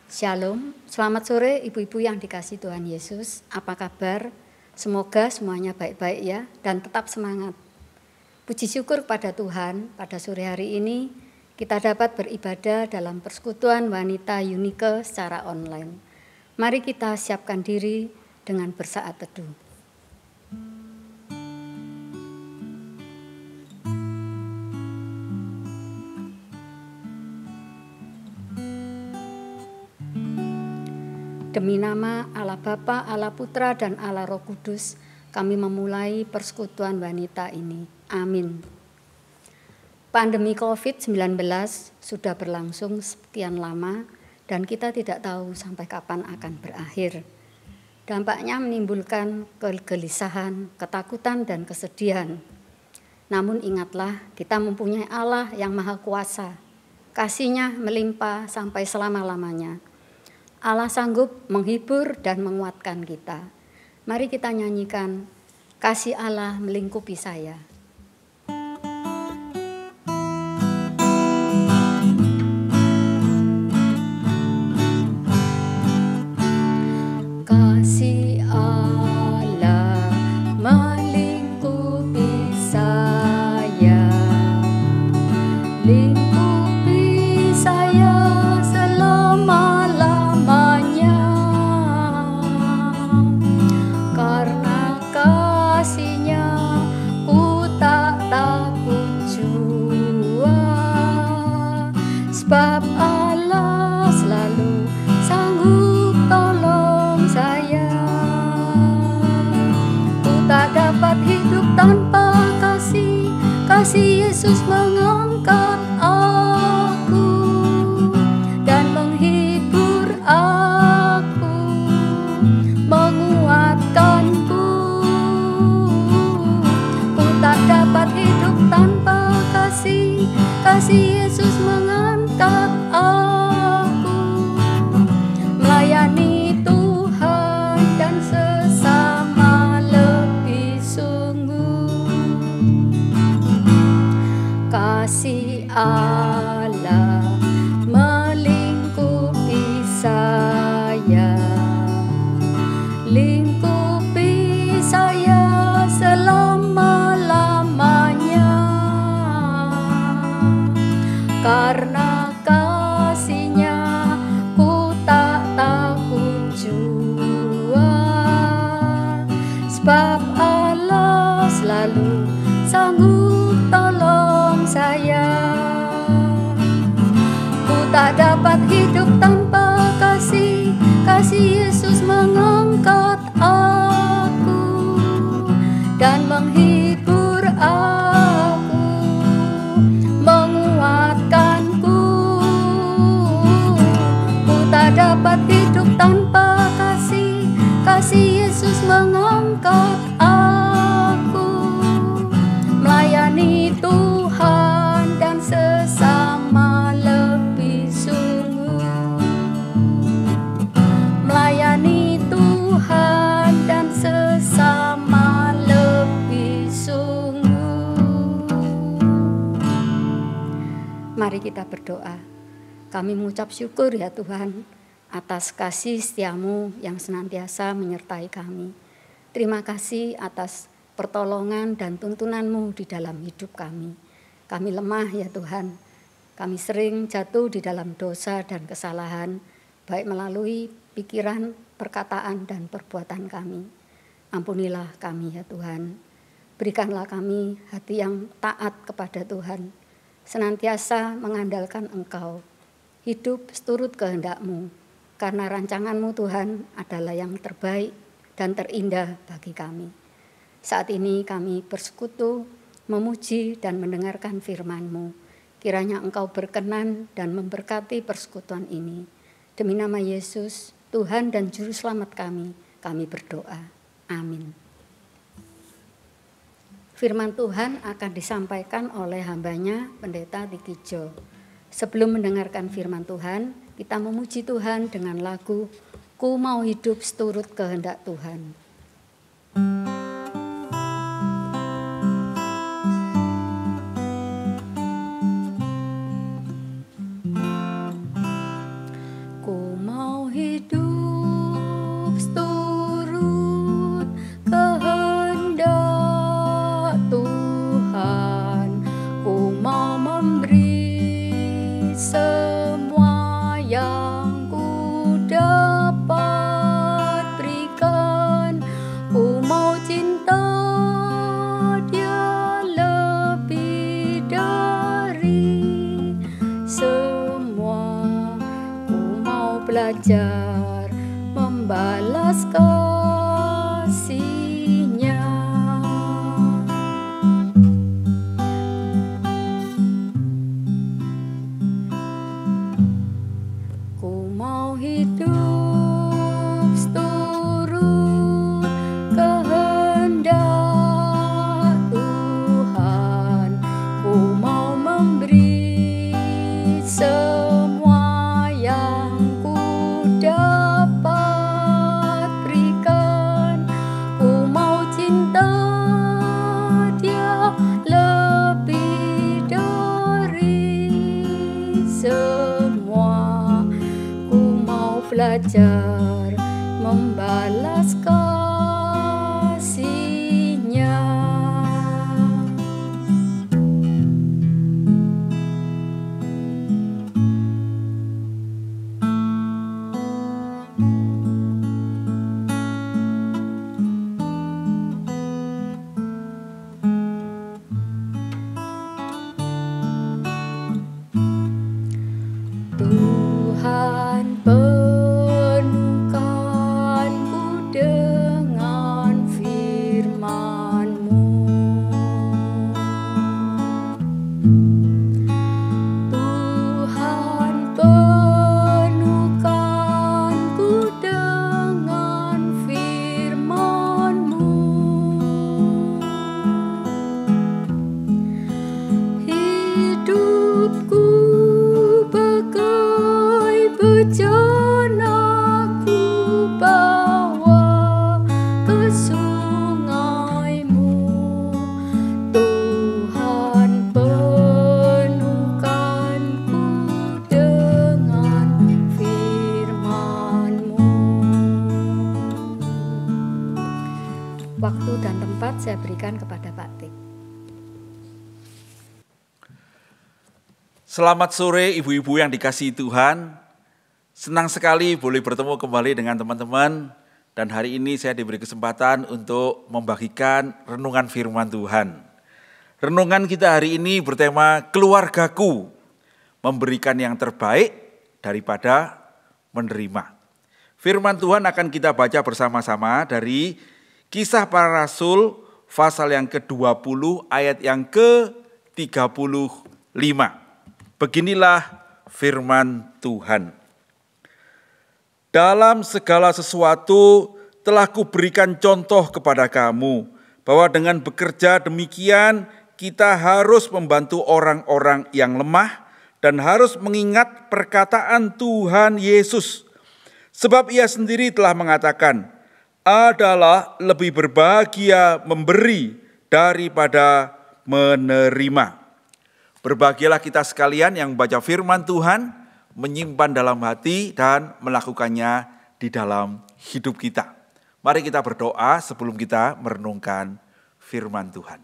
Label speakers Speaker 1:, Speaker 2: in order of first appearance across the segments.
Speaker 1: Shalom, selamat sore ibu-ibu yang dikasihi Tuhan Yesus. Apa kabar? Semoga semuanya baik-baik ya dan tetap semangat. Puji syukur pada Tuhan, pada sore hari ini kita dapat beribadah dalam persekutuan wanita Unike secara online. Mari kita siapkan diri dengan bersaat teduh. Demi nama Allah Bapa, Allah Putra, dan Allah Roh Kudus, kami memulai persekutuan wanita ini. Amin. Pandemi COVID-19 sudah berlangsung sekian lama dan kita tidak tahu sampai kapan akan berakhir. Dampaknya menimbulkan kegelisahan, ketakutan, dan kesedihan. Namun ingatlah, kita mempunyai Allah yang Maha Kuasa. Kasih-Nya melimpah sampai selama-lamanya. Allah sanggup menghibur dan menguatkan kita. Mari kita nyanyikan, kasih Allah melingkupi saya. Kasih Allah melingkupi saya, lingkupi saya selama-lamanya, karena kasih-Nya ku tak takut jua, sebab Allah selalu sanggup tolong saya. Ku tak dapat hidup tanpa kasih, kasih Yesus mengangkat aku dan menghibur aku, menguatkanku. Ku tak dapat hidup tanpa kasih, kasih Yesus mengangkat aku, melayani Tuhan dan sesama lebih sungguh. Kasih Allah melingkupi saya, lingkupi saya selama-lamanya, karena kasih-Nya ku tak takut jua, sebab Allah selalu sanggup tolong saya. Ku tak dapat hidup tanpa kasih, kasih Yesus mengangkat aku dan menghibur aku, menguatkanku. Ku tak dapat hidup tanpa kasih, kasih Yesus mengangkat aku, melayani Tuhan dan sesama lebih sungguh, melayani Tuhan dan sesama lebih sungguh. Mari kita berdoa. Kami mengucap syukur ya Tuhan atas kasih setia-Mu yang senantiasa menyertai kami. Terima kasih atas pertolongan dan tuntunan-Mu di dalam hidup kami. Kami lemah ya Tuhan. Kami sering jatuh di dalam dosa dan kesalahan, baik melalui pikiran, perkataan, dan perbuatan kami. Ampunilah kami ya Tuhan. Berikanlah kami hati yang taat kepada Tuhan, senantiasa mengandalkan Engkau, hidup seturut kehendak-Mu, karena rancangan-Mu Tuhan adalah yang terbaik dan terindah bagi kami. Saat ini kami bersekutu, memuji dan mendengarkan firman-Mu. Kiranya Engkau berkenan dan memberkati persekutuan ini. Demi nama Yesus, Tuhan dan Juru Selamat kami berdoa. Amin. Firman Tuhan akan disampaikan oleh hambanya Pendeta Tikijo. Sebelum mendengarkan firman Tuhan, kita memuji Tuhan dengan lagu Ku Mau Hidup Seturut Kehendak Tuhan. Ku mau belajar membalas kasih-Nya. Ku mau hidup seturut kehendak Tuhan. Ku mau memberi semua yang ku dapat berikan. Ku mau cinta Dia lebih dari semua. Ku mau belajar membalas kasih-Nya. Tuhan penuhkanku dengan firman-Mu. Tuhan penuhkanku dengan firman-Mu. Hidupku bagai bejana ku bawa ke sungai-Mu. Tuhan penuhkanku dengan firman-Mu. Waktu dan tempat saya berikan kepada Pak Tik.
Speaker 2: Selamat sore ibu-ibu yang dikasihi Tuhan. Senang sekali boleh bertemu kembali dengan teman-teman. Dan hari ini saya diberi kesempatan untuk membagikan renungan firman Tuhan. Renungan kita hari ini bertema keluargaku, memberikan yang terbaik daripada menerima. Firman Tuhan akan kita baca bersama-sama dari Kisah Para Rasul pasal yang ke-20 ayat yang ke-35. Beginilah firman Tuhan. Dalam segala sesuatu telah kuberikan contoh kepada kamu, bahwa dengan bekerja demikian kita harus membantu orang-orang yang lemah dan harus mengingat perkataan Tuhan Yesus. Sebab Ia sendiri telah mengatakan, adalah lebih berbahagia memberi daripada menerima. Berbahagialah kita sekalian yang membaca firman Tuhan, menyimpan dalam hati dan melakukannya di dalam hidup kita. Mari kita berdoa sebelum kita merenungkan firman Tuhan.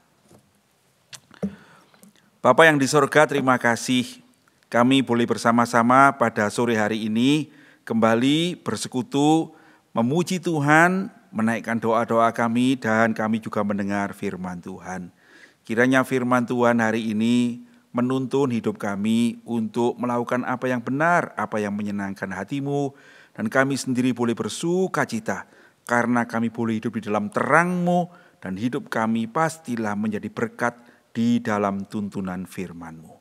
Speaker 2: Bapa yang di sorga, terima kasih kami boleh bersama-sama pada sore hari ini kembali bersekutu, memuji Tuhan, menaikkan doa-doa kami, dan kami juga mendengar firman Tuhan. Kiranya firman Tuhan hari ini menuntun hidup kami untuk melakukan apa yang benar, apa yang menyenangkan hati-Mu, dan kami sendiri boleh bersuka cita karena kami boleh hidup di dalam terang-Mu, dan hidup kami pastilah menjadi berkat di dalam tuntunan firman-Mu.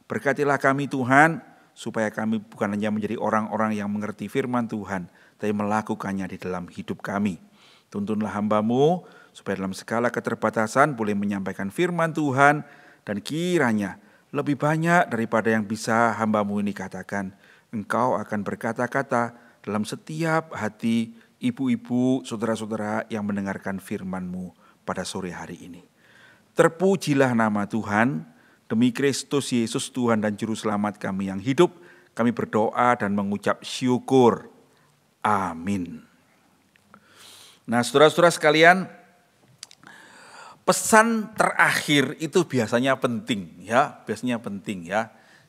Speaker 2: Berkatilah kami Tuhan, supaya kami bukan hanya menjadi orang-orang yang mengerti firman Tuhan, tapi melakukannya di dalam hidup kami. Tuntunlah hamba-Mu, supaya dalam segala keterbatasan boleh menyampaikan firman Tuhan, dan kiranya lebih banyak daripada yang bisa hamba-Mu ini katakan, Engkau akan berkata-kata dalam setiap hati ibu-ibu, saudara-saudara yang mendengarkan firman-Mu pada sore hari ini. Terpujilah nama Tuhan, demi Kristus Yesus Tuhan dan Juru Selamat kami yang hidup, kami berdoa dan mengucap syukur. Amin. Nah, saudara-saudara sekalian, pesan terakhir itu biasanya penting ya,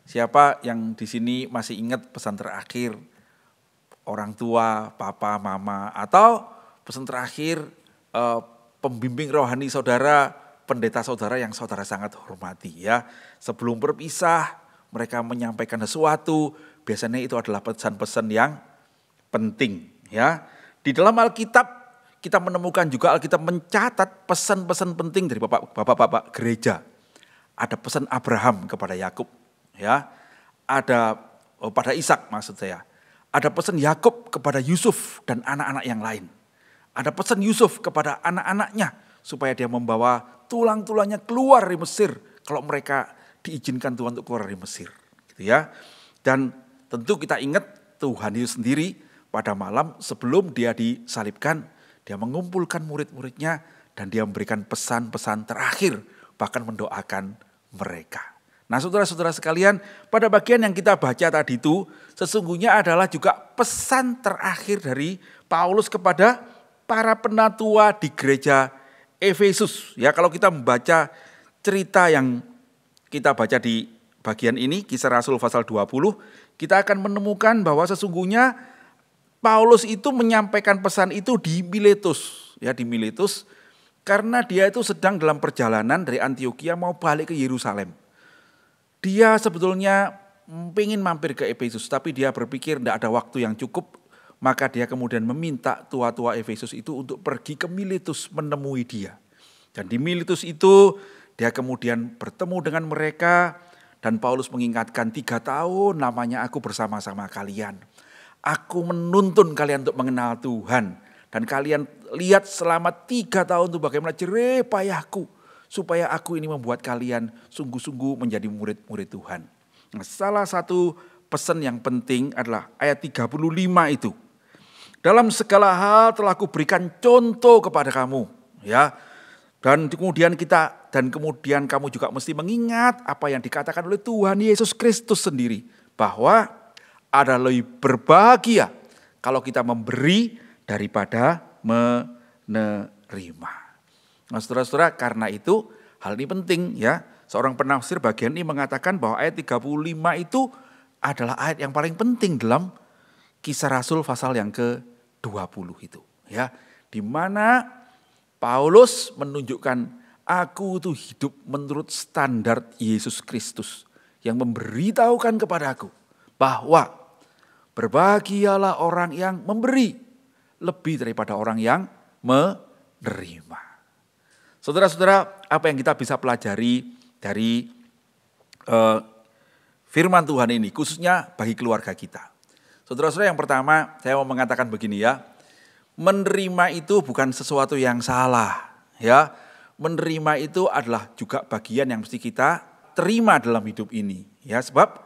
Speaker 2: Siapa yang di sini masih ingat pesan terakhir orang tua, papa, mama, atau pesan terakhir pembimbing rohani saudara, pendeta saudara yang saudara sangat hormati ya. Sebelum berpisah, mereka menyampaikan sesuatu, biasanya itu adalah pesan-pesan yang penting ya. Di dalam Alkitab kita menemukan juga Alkitab mencatat pesan-pesan penting dari bapak-bapak gereja. Ada pesan Abraham kepada Yakub ya. Ada pada Ishak maksud saya. Ada pesan Yakub kepada Yusuf dan anak-anak yang lain. Ada pesan Yusuf kepada anak-anaknya supaya dia membawa tulang-tulangnya keluar dari Mesir kalau mereka diizinkan Tuhan untuk keluar dari Mesir, gitu ya. Dan tentu kita ingat Tuhan Yesus sendiri pada malam sebelum dia disalibkan, dia mengumpulkan murid-muridnya dan dia memberikan pesan-pesan terakhir, bahkan mendoakan mereka. Nah saudara-saudara sekalian, pada bagian yang kita baca tadi itu sesungguhnya adalah juga pesan terakhir dari Paulus kepada para penatua di gereja Efesus. Ya, kalau kita membaca cerita yang kita baca di bagian ini, Kisah Rasul pasal 20, kita akan menemukan bahwa sesungguhnya Paulus itu menyampaikan pesan itu di Miletus, ya di Miletus, karena dia itu sedang dalam perjalanan dari Antioquia mau balik ke Yerusalem. Dia sebetulnya ingin mampir ke Efesus, tapi dia berpikir tidak ada waktu yang cukup, maka dia kemudian meminta tua-tua Efesus itu untuk pergi ke Miletus menemui dia. Dan di Miletus itu dia kemudian bertemu dengan mereka dan Paulus mengingatkan 3 tahun lamanya aku bersama-sama kalian. Aku menuntun kalian untuk mengenal Tuhan. Dan kalian lihat selama 3 tahun itu bagaimana jerih payahku. Supaya aku ini membuat kalian sungguh-sungguh menjadi murid-murid Tuhan. Nah, salah satu pesan yang penting adalah ayat 35 itu. Dalam segala hal telah kuberikan contoh kepada kamu. Ya. Dan kemudian kamu juga mesti mengingat apa yang dikatakan oleh Tuhan Yesus Kristus sendiri. Bahwa ada lebih berbahagia kalau kita memberi daripada menerima. Nah saudara-saudara, karena itu hal ini penting ya. Seorang penafsir bagian ini mengatakan bahwa ayat 35 itu adalah ayat yang paling penting dalam Kisah Rasul pasal yang ke-20 itu. Ya, di mana Paulus menunjukkan aku itu hidup menurut standar Yesus Kristus yang memberitahukan kepada aku bahwa berbahagialah orang yang memberi lebih daripada orang yang menerima. Saudara-saudara, apa yang kita bisa pelajari dari firman Tuhan ini, khususnya bagi keluarga kita. Saudara-saudara, yang pertama saya mau mengatakan begini ya, menerima itu bukan sesuatu yang salah. Ya, menerima itu adalah juga bagian yang mesti kita terima dalam hidup ini. Ya, sebab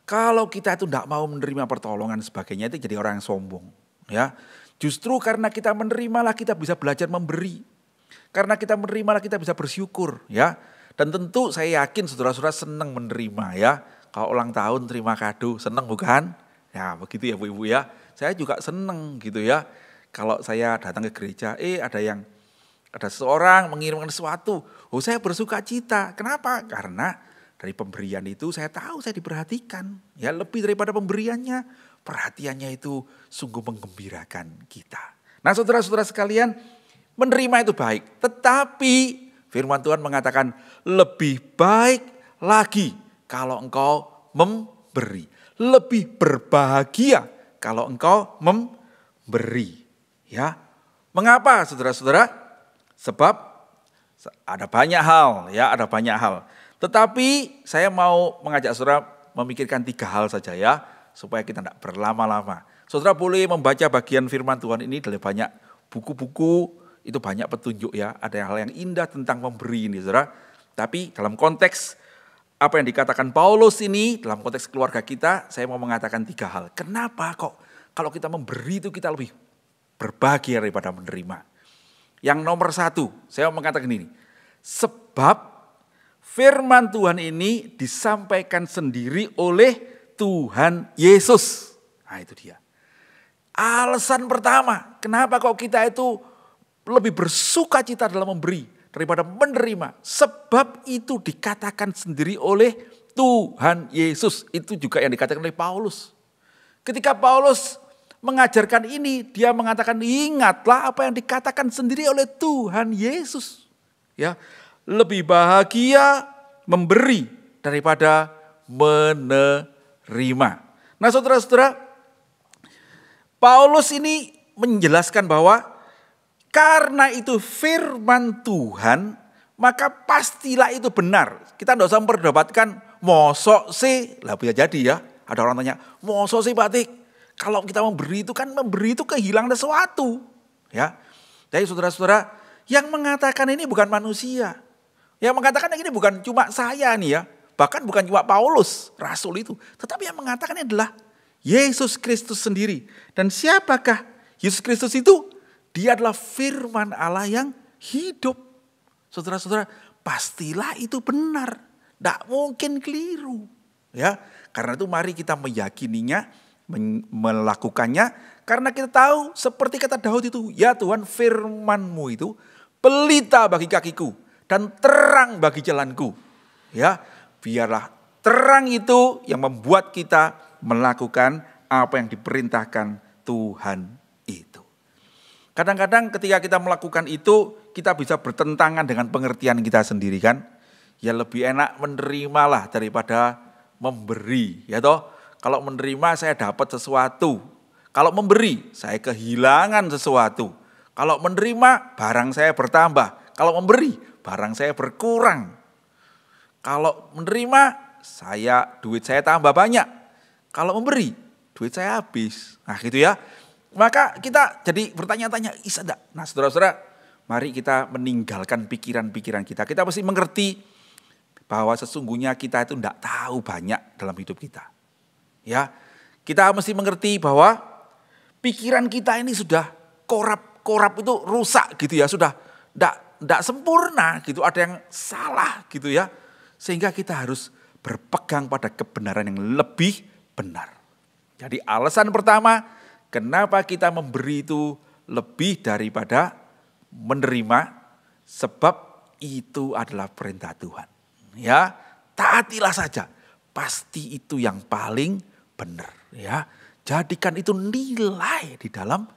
Speaker 2: kalau kita itu tidak mau menerima pertolongan sebagainya itu jadi orang yang sombong. Ya, justru karena kita menerimalah kita bisa belajar memberi. Karena kita menerimalah kita bisa bersyukur ya. Dan tentu saya yakin saudara-saudara senang menerima ya. Kalau ulang tahun terima kado, senang bukan? Ya begitu ya Bu Ibu ya. Saya juga senang gitu ya. Kalau saya datang ke gereja, ada seseorang mengirimkan sesuatu. Oh saya bersuka cita. Kenapa? Karena dari pemberian itu saya tahu saya diperhatikan. Ya lebih daripada pemberiannya, perhatiannya itu sungguh menggembirakan kita. Nah saudara-saudara sekalian, menerima itu baik, tetapi firman Tuhan mengatakan lebih baik lagi kalau engkau memberi. Lebih berbahagia kalau engkau memberi. Ya, mengapa saudara-saudara? Sebab ada banyak hal. Tetapi saya mau mengajak saudara memikirkan 3 hal saja ya, supaya kita tidak berlama-lama. Saudara boleh membaca bagian firman Tuhan ini dari banyak buku-buku. Itu banyak petunjuk ya, ada hal yang indah tentang memberi ini saudara. Tapi dalam konteks apa yang dikatakan Paulus ini, dalam konteks keluarga kita, saya mau mengatakan 3 hal. Kenapa kok kalau kita memberi itu kita lebih berbahagia daripada menerima? Yang nomor 1, saya mau mengatakan ini. Sebab firman Tuhan ini disampaikan sendiri oleh Tuhan Yesus. Nah itu dia. Alasan pertama, kenapa kok kita itu lebih bersuka cita dalam memberi daripada menerima. Sebab itu dikatakan sendiri oleh Tuhan Yesus. Itu juga yang dikatakan oleh Paulus. Ketika Paulus mengajarkan ini, dia mengatakan ingatlah apa yang dikatakan sendiri oleh Tuhan Yesus. Ya, lebih bahagia memberi daripada menerima. Nah saudara-saudara, Paulus ini menjelaskan bahwa karena itu firman Tuhan, maka pastilah itu benar. Kita tidak usah memperdebatkan mosok sih, lah bisa jadi ya. Ada orang tanya, mosok sih Batik? Kalau kita memberi itu kan memberi itu kehilangan sesuatu. Ya, jadi saudara-saudara, yang mengatakan ini bukan manusia. Yang mengatakan ini bukan cuma saya nih ya. Bahkan bukan cuma Paulus, rasul itu. Tetapi yang mengatakan adalah Yesus Kristus sendiri. Dan siapakah Yesus Kristus itu? Dia adalah firman Allah yang hidup. Saudara-saudara, pastilah itu benar. Tidak mungkin keliru. Ya, karena itu mari kita meyakininya, melakukannya. Karena kita tahu seperti kata Daud itu, ya Tuhan firman-Mu itu pelita bagi kakiku dan terang bagi jalanku. Ya, biarlah terang itu yang membuat kita melakukan apa yang diperintahkan Tuhan itu. Kadang-kadang ketika kita melakukan itu, kita bisa bertentangan dengan pengertian kita sendiri kan. Ya lebih enak menerimalah daripada memberi. Ya toh, kalau menerima saya dapat sesuatu. Kalau memberi saya kehilangan sesuatu. Kalau menerima barang saya bertambah. Kalau memberi barang saya berkurang. Kalau menerima duit saya tambah banyak. Kalau memberi duit saya habis. Nah gitu ya. Maka kita jadi bertanya-tanya, bisa enggak? Nah saudara-saudara, mari kita meninggalkan pikiran-pikiran kita. Kita mesti mengerti bahwa sesungguhnya kita itu enggak tahu banyak dalam hidup kita. Ya, kita mesti mengerti bahwa pikiran kita ini sudah korap itu rusak gitu ya. Sudah enggak sempurna gitu, ada yang salah gitu ya. Sehingga kita harus berpegang pada kebenaran yang lebih benar. Jadi alasan pertama, kenapa kita memberi itu lebih daripada menerima, sebab itu adalah perintah Tuhan. Ya, taatilah saja, pasti itu yang paling benar. Ya, jadikan itu nilai di dalam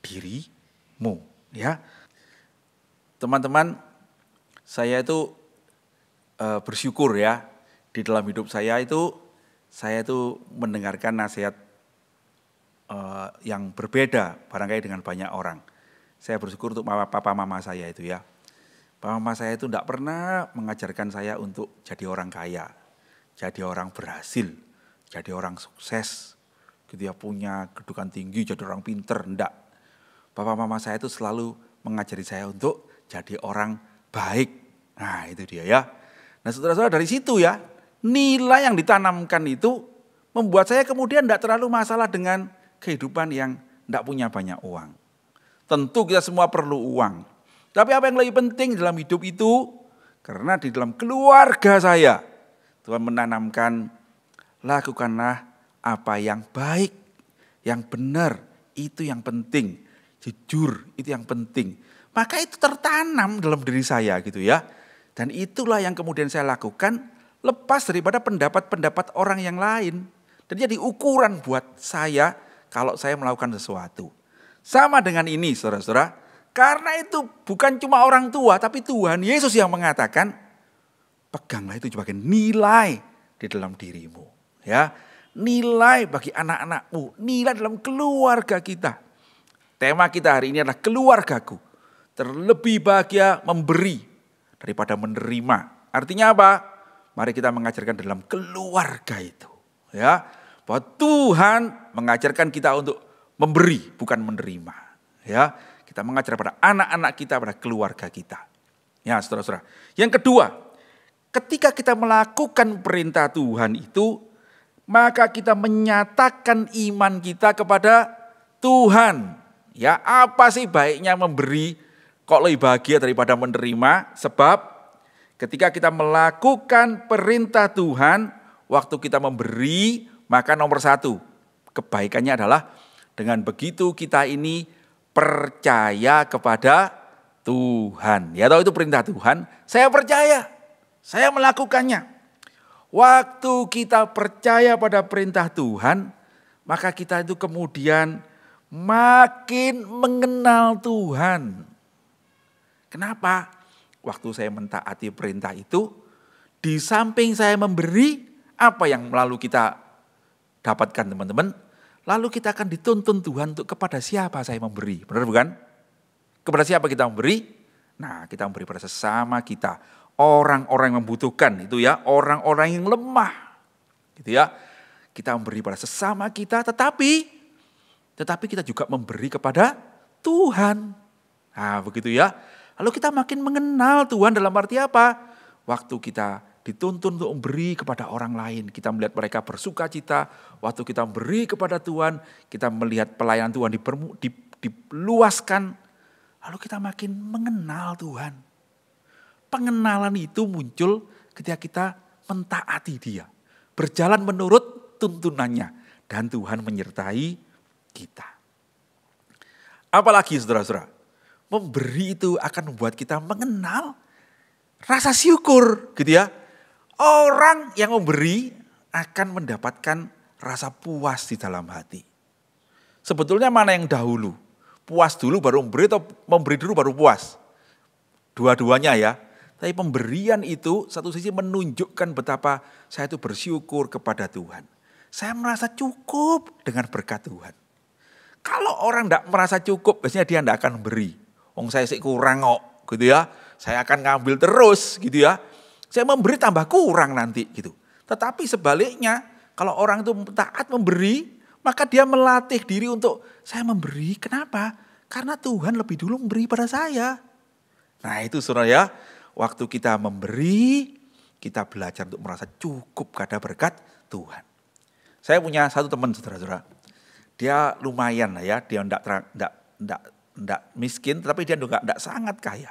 Speaker 2: dirimu. Ya, teman-teman, saya itu bersyukur ya, di dalam hidup saya itu mendengarkan nasihat yang berbeda barangkali dengan banyak orang. Saya bersyukur untuk papa mama saya itu ya. Papa mama saya itu tidak pernah mengajarkan saya untuk jadi orang kaya, jadi orang berhasil, jadi orang sukses, gitu ya, punya kedudukan tinggi, jadi orang pinter, enggak. Papa mama saya itu selalu mengajari saya untuk jadi orang baik. Nah itu dia ya. Nah saudara-saudara, dari situ ya, nilai yang ditanamkan itu membuat saya kemudian tidak terlalu masalah dengan kehidupan yang tidak punya banyak uang. Tentu kita semua perlu uang. Tapi apa yang lebih penting dalam hidup itu, karena di dalam keluarga saya, Tuhan menanamkan, lakukanlah apa yang baik, yang benar, itu yang penting. Jujur, itu yang penting. Maka itu tertanam dalam diri saya gitu ya. Dan itulah yang kemudian saya lakukan, lepas daripada pendapat-pendapat orang yang lain. Dan jadi ukuran buat saya kalau saya melakukan sesuatu. Sama dengan ini saudara-saudara, karena itu bukan cuma orang tua, tapi Tuhan Yesus yang mengatakan, peganglah itu sebagai nilai di dalam dirimu. Ya, nilai bagi anak-anakmu, nilai dalam keluarga kita. Tema kita hari ini adalah keluargaku. Terlebih bahagia memberi daripada menerima. Artinya apa? Mari kita mengajarkan dalam keluarga itu. Ya, bahwa Tuhan mengajarkan kita untuk memberi, bukan menerima. Ya, kita mengajar pada anak-anak kita, pada keluarga kita. Ya, saudara-saudara. Yang kedua, ketika kita melakukan perintah Tuhan itu, maka kita menyatakan iman kita kepada Tuhan. Ya, apa sih baiknya memberi kok lebih bahagia daripada menerima? Sebab ketika kita melakukan perintah Tuhan, waktu kita memberi, maka nomor satu, kebaikannya adalah dengan begitu kita ini percaya kepada Tuhan. Ya tahu itu perintah Tuhan, saya percaya, saya melakukannya. Waktu kita percaya pada perintah Tuhan, maka kita itu kemudian makin mengenal Tuhan. Kenapa? Waktu saya mentaati perintah itu, di samping saya memberi, apa yang lalu kita dapatkan teman-teman? lalu kita akan dituntun Tuhan untuk kepada siapa saya memberi. Benar bukan? Kepada siapa kita memberi? Nah, kita memberi pada sesama kita. Orang-orang yang membutuhkan itu ya, orang-orang yang lemah. Gitu ya. Kita memberi pada sesama kita, tetapi kita juga memberi kepada Tuhan. Nah, begitu ya. Lalu kita makin mengenal Tuhan dalam arti apa? Waktu kita dituntun untuk memberi kepada orang lain, kita melihat mereka bersuka cita. Waktu kita memberi kepada Tuhan, kita melihat pelayanan Tuhan diluaskan. Lalu kita makin mengenal Tuhan. Pengenalan itu muncul ketika kita mentaati Dia. Berjalan menurut tuntunannya. Dan Tuhan menyertai kita. Apalagi saudara-saudara, memberi itu akan membuat kita mengenal rasa syukur gitu ya. Orang yang memberi akan mendapatkan rasa puas di dalam hati. Sebetulnya mana yang dahulu? Puas dulu baru memberi atau memberi dulu baru puas? Dua-duanya ya. Tapi pemberian itu satu sisi menunjukkan betapa saya itu bersyukur kepada Tuhan. Saya merasa cukup dengan berkat Tuhan. Kalau orang tidak merasa cukup, biasanya dia tidak akan beri. Saya sih kurang kok, gitu ya. Saya akan ngambil terus, gitu ya. Saya memberi tambah kurang nanti, gitu. Tetapi sebaliknya, kalau orang itu taat memberi, maka dia melatih diri untuk saya memberi. Kenapa? Karena Tuhan lebih dulu memberi pada saya. Nah itu saudara ya, waktu kita memberi, kita belajar untuk merasa cukup karena berkat Tuhan. Saya punya satu teman saudara-saudara. Dia lumayan lah ya, dia enggak miskin, tapi dia juga enggak sangat kaya.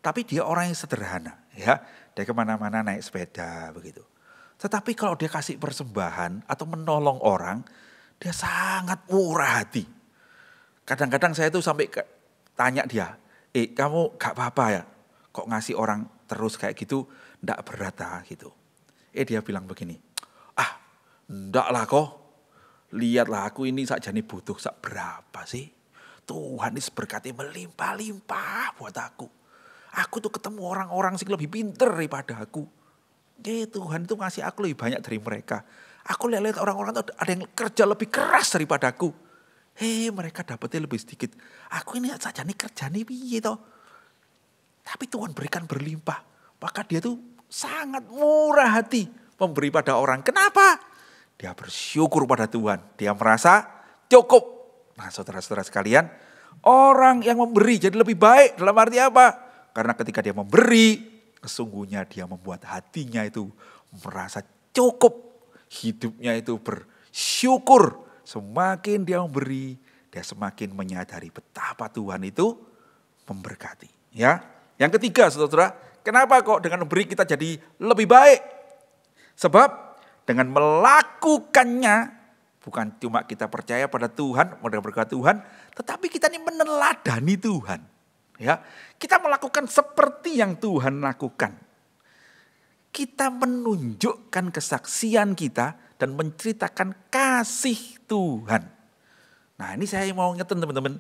Speaker 2: Tapi dia orang yang sederhana ya, dia kemana-mana naik sepeda begitu. Tetapi kalau dia kasih persembahan atau menolong orang, dia sangat murah hati. Kadang-kadang saya tuh sampai tanya dia, kamu gak apa-apa ya, kok ngasih orang terus kayak gitu, enggak berat gitu. Dia bilang begini, enggak lah kok. Lihatlah aku ini saja nih butuh berapa sih. Tuhan ini berkati melimpah-limpah buat aku. Aku tuh ketemu orang-orang sih lebih pinter daripada aku. Tuhan itu ngasih aku lebih banyak dari mereka. Aku lihat orang-orang tuh ada yang kerja lebih keras daripada aku. Mereka dapetnya lebih sedikit. Aku ini saja nih kerja nih piye toh. Tapi Tuhan berikan berlimpah. Maka dia tuh sangat murah hati memberi pada orang. Kenapa? Dia bersyukur pada Tuhan. Dia merasa cukup. Nah saudara-saudara sekalian, orang yang memberi jadi lebih baik dalam arti apa? Karena ketika dia memberi, sesungguhnya dia membuat hatinya itu merasa cukup. Hidupnya itu bersyukur. Semakin dia memberi, dia semakin menyadari betapa Tuhan itu memberkati. Ya, yang ketiga saudara, kenapa kok dengan memberi kita jadi lebih baik? Sebab dengan melakukannya, bukan cuma kita percaya pada Tuhan, pada berkat Tuhan, tetapi kita ini meneladani Tuhan. Ya, kita melakukan seperti yang Tuhan lakukan. Kita menunjukkan kesaksian kita dan menceritakan kasih Tuhan. Nah, ini saya mau ingetin teman-teman.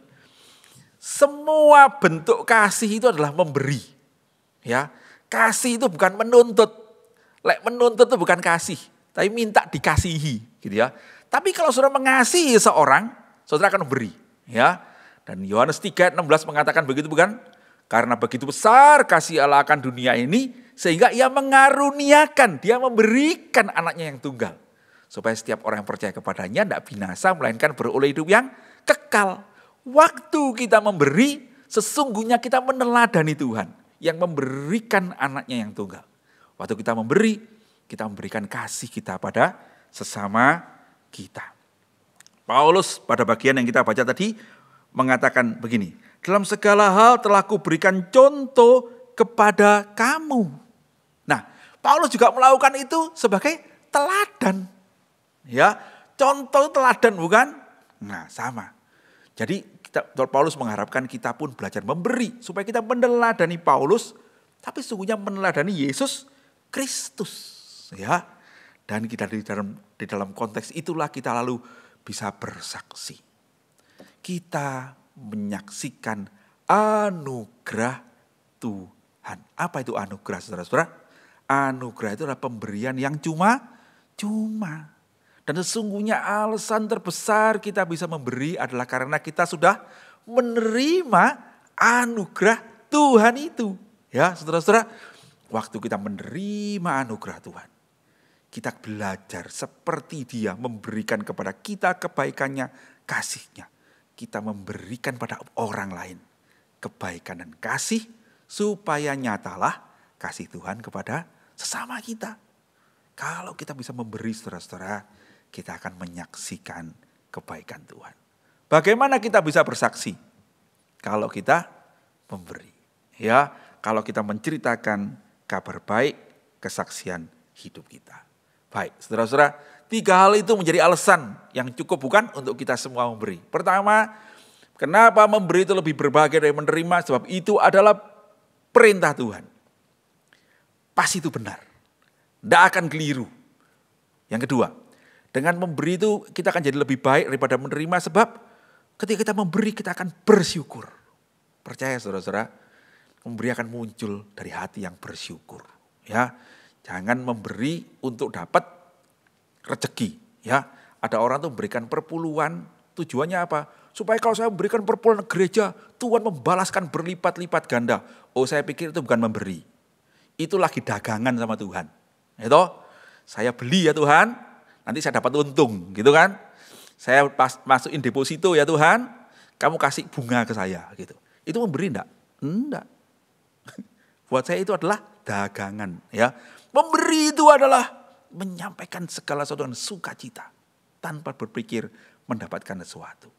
Speaker 2: Semua bentuk kasih itu adalah memberi. Ya, kasih itu bukan menuntut. Menuntut itu bukan kasih, tapi minta dikasihi, gitu ya. Tapi kalau saudara mengasihi seorang, saudara akan memberi, ya. Dan Yohanes 3:16 mengatakan begitu bukan? Karena begitu besar kasih Allah akan dunia ini, sehingga ia mengaruniakan, dia memberikan anaknya yang tunggal. Supaya setiap orang yang percaya kepadanya tidak binasa, melainkan beroleh hidup yang kekal. Waktu kita memberi, sesungguhnya kita meneladani Tuhan yang memberikan anaknya yang tunggal. Waktu kita memberi, kita memberikan kasih kita pada sesama kita. Paulus pada bagian yang kita baca tadi mengatakan begini, dalam segala hal telah kuberikan contoh kepada kamu. Nah, Paulus juga melakukan itu sebagai teladan. Ya, contoh teladan bukan? Nah, sama. Jadi Paulus mengharapkan kita pun belajar memberi supaya kita meneladani Paulus, tapi sesungguhnya meneladani Yesus Kristus, ya. Dan kita di dalam konteks itulah kita lalu bisa bersaksi. Kita menyaksikan anugerah Tuhan. Apa itu anugerah, saudara-saudara? Anugerah itu adalah pemberian yang cuma-cuma. Dan sesungguhnya alasan terbesar kita bisa memberi adalah karena kita sudah menerima anugerah Tuhan itu. Ya, saudara-saudara, waktu kita menerima anugerah Tuhan, kita belajar seperti Dia memberikan kepada kita kebaikannya, kasih-Nya. Kita memberikan pada orang lain kebaikan dan kasih supaya nyatalah kasih Tuhan kepada sesama kita. Kalau kita bisa memberi, saudara-saudara, kita akan menyaksikan kebaikan Tuhan. Bagaimana kita bisa bersaksi? Kalau kita memberi. Ya, kalau kita menceritakan kabar baik, kesaksian hidup kita. Baik, saudara-saudara, 3 hal itu menjadi alasan yang cukup bukan untuk kita semua memberi. Pertama, kenapa memberi itu lebih berbahagia dari menerima? Sebab itu adalah perintah Tuhan. Pas itu benar. Tidak akan keliru. Yang kedua, dengan memberi itu kita akan jadi lebih baik daripada menerima. Sebab ketika kita memberi kita akan bersyukur. Percaya saudara-saudara, memberi akan muncul dari hati yang bersyukur. Ya, jangan memberi untuk dapat rezeki. Ya, ada orang tuh memberikan perpuluhan, tujuannya apa? Supaya kalau saya memberikan perpuluhan gereja, Tuhan membalaskan berlipat-lipat ganda. Oh, saya pikir itu bukan memberi. Itu lagi dagangan sama Tuhan. Itu, saya beli ya Tuhan, nanti saya dapat untung, gitu kan? Saya masukin deposito ya Tuhan, kamu kasih bunga ke saya, gitu. Itu memberi enggak? Enggak. Buat saya itu adalah dagangan, ya. Memberi itu adalah menyampaikan segala sesuatu dengan sukacita tanpa berpikir mendapatkan sesuatu.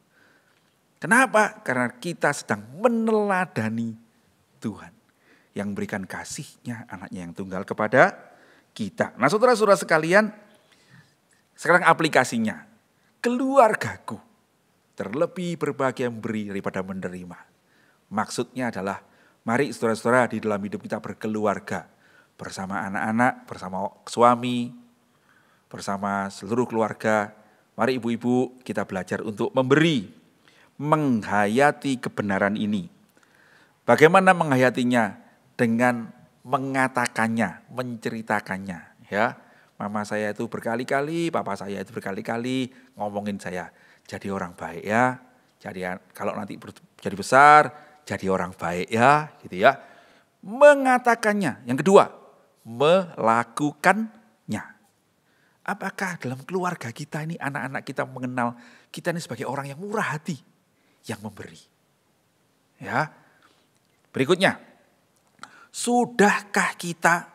Speaker 2: Kenapa? Karena kita sedang meneladani Tuhan yang memberikan kasih-Nya, anaknya yang tunggal kepada kita. Nah, saudara-saudara sekalian, sekarang aplikasinya. Keluargaku terlebih berbahagia memberi daripada menerima. Maksudnya adalah mari saudara-saudara di dalam hidup kita berkeluarga. Bersama anak-anak, bersama suami, bersama seluruh keluarga. Mari ibu-ibu kita belajar untuk memberi. Menghayati kebenaran ini. Bagaimana menghayatinya? Dengan mengatakannya, menceritakannya. Ya, mama saya itu berkali-kali, papa saya itu berkali-kali ngomongin saya. Jadi orang baik ya. Jadi kalau nanti jadi besar, jadi orang baik ya, gitu ya. Mengatakannya. Yang kedua, melakukannya. Apakah dalam keluarga kita ini, anak-anak kita mengenal kita ini sebagai orang yang murah hati, yang memberi. Ya. Berikutnya, sudahkah kita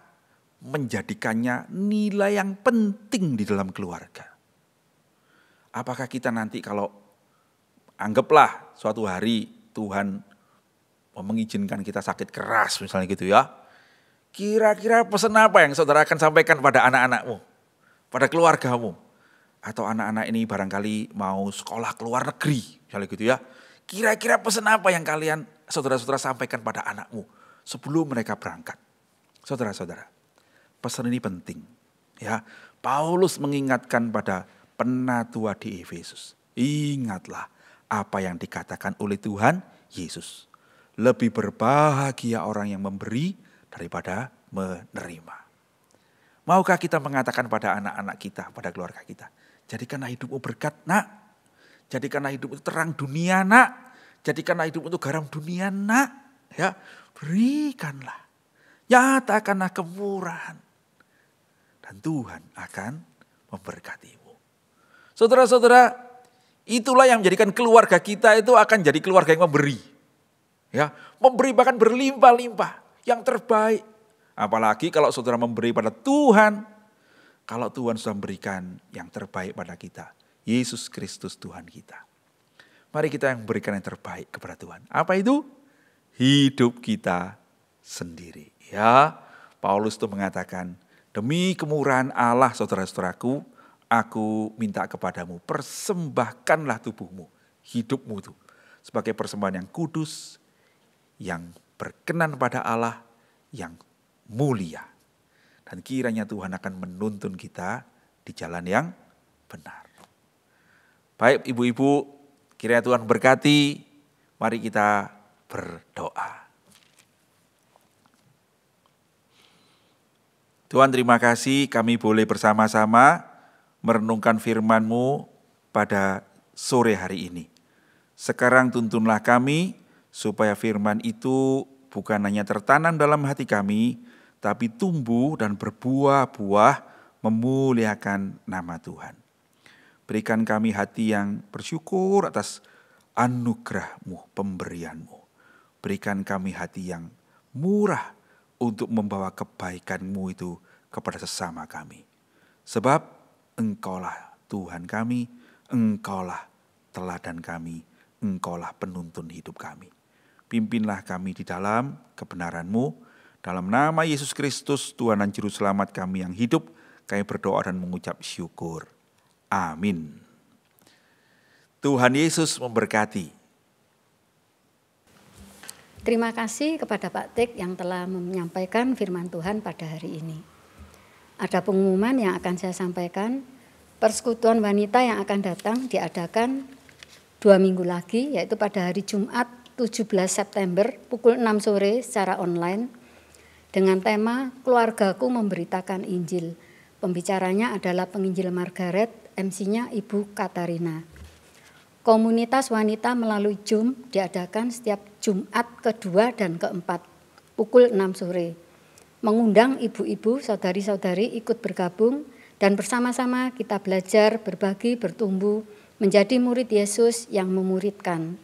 Speaker 2: menjadikannya nilai yang penting di dalam keluarga? Apakah kita nanti kalau anggaplah suatu hari Tuhan mengizinkan kita sakit keras misalnya gitu ya. Kira-kira pesan apa yang saudara akan sampaikan pada anak-anakmu, pada keluargamu? Atau anak-anak ini barangkali mau sekolah ke luar negeri misalnya gitu ya. Kira-kira pesan apa yang kalian saudara-saudara sampaikan pada anakmu sebelum mereka berangkat? Saudara-saudara, pesan ini penting. Ya, Paulus mengingatkan pada penatua di Efesus. Ingatlah apa yang dikatakan oleh Tuhan Yesus. Lebih berbahagia orang yang memberi daripada menerima. Maukah kita mengatakan pada anak-anak kita, pada keluarga kita, jadikanlah hidupmu berkat, nak. Jadikanlah hidupmu terang dunia, nak. Jadikanlah hidupmu itu garam dunia, nak. Ya, berikanlah. Nyatakanlah kemurahan. Dan Tuhan akan memberkatimu. Saudara-saudara, itulah yang menjadikan keluarga kita itu akan jadi keluarga yang memberi. Ya, memberi bahkan berlimpah-limpah, yang terbaik. Apalagi kalau saudara memberi pada Tuhan, kalau Tuhan sudah memberikan yang terbaik pada kita, Yesus Kristus Tuhan kita. Mari kita yang memberikan yang terbaik kepada Tuhan. Apa itu? Hidup kita sendiri. Ya, Paulus itu mengatakan, demi kemurahan Allah saudara-saudaraku, aku minta kepadamu, persembahkanlah tubuhmu, hidupmu itu sebagai persembahan yang kudus, yang berkenan pada Allah, yang mulia. Dan kiranya Tuhan akan menuntun kita di jalan yang benar. Baik ibu-ibu, kiranya Tuhan berkati, mari kita berdoa. Tuhan terima kasih kami boleh bersama-sama merenungkan firman-Mu pada sore hari ini. Sekarang tuntunlah kami supaya firman itu bukan hanya tertanam dalam hati kami, tapi tumbuh dan berbuah-buah memuliakan nama Tuhan. Berikan kami hati yang bersyukur atas anugerah-Mu, pemberian-Mu. Berikan kami hati yang murah untuk membawa kebaikan-Mu itu kepada sesama kami. Sebab Engkaulah Tuhan kami, Engkaulah teladan kami, Engkaulah penuntun hidup kami. Pimpinlah kami di dalam kebenaran-Mu. Dalam nama Yesus Kristus, Tuhan dan Juru Selamat kami yang hidup, kami berdoa dan mengucap syukur. Amin. Tuhan Yesus memberkati.
Speaker 1: Terima kasih kepada Pak Tik yang telah menyampaikan firman Tuhan pada hari ini. Ada pengumuman yang akan saya sampaikan. Persekutuan wanita yang akan datang diadakan 2 minggu lagi, yaitu pada hari Jumat 17 September pukul 6 sore secara online dengan tema Keluargaku Memberitakan Injil. Pembicaranya adalah penginjil Margaret, MC-nya Ibu Katarina. Komunitas wanita melalui Zoom diadakan setiap Jumat kedua dan keempat pukul 6 sore. Mengundang ibu-ibu, saudari-saudari ikut bergabung dan bersama-sama kita belajar, berbagi, bertumbuh, menjadi murid Yesus yang memuridkan.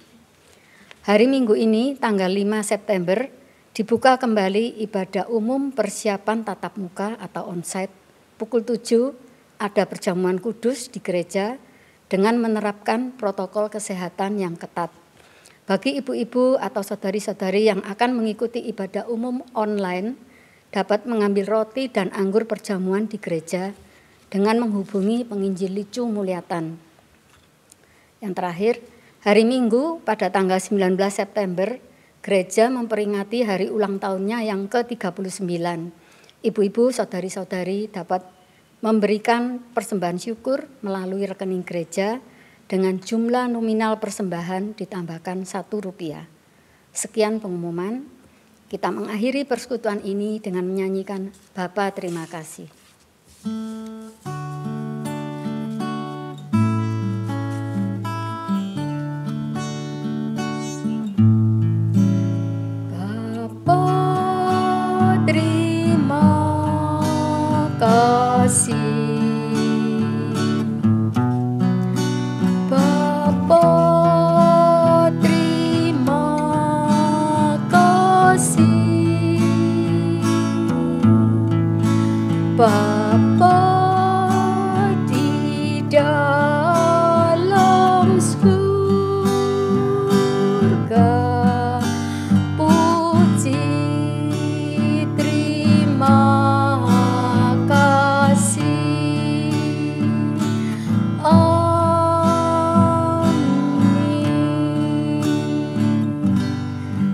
Speaker 1: Hari Minggu ini tanggal 5 September dibuka kembali ibadah umum persiapan tatap muka atau onsite pukul 7. Ada perjamuan kudus di gereja dengan menerapkan protokol kesehatan yang ketat. Bagi ibu-ibu atau saudari-saudari yang akan mengikuti ibadah umum online, dapat mengambil roti dan anggur perjamuan di gereja dengan menghubungi penginjil Licu Mulyatan. Yang terakhir, hari Minggu pada tanggal 19 September, gereja memperingati hari ulang tahunnya yang ke-39. Ibu-ibu, saudari-saudari dapat memberikan persembahan syukur melalui rekening gereja dengan jumlah nominal persembahan ditambahkan Rp1. Sekian pengumuman. Kita mengakhiri persekutuan ini dengan menyanyikan Bapa Terima Kasih. Bapa terima kasih. Bapa di dalam surga, puji terima kasih. Amin.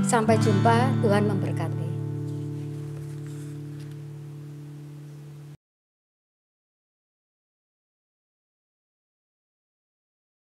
Speaker 1: Sampai jumpa, Tuhan memberkati.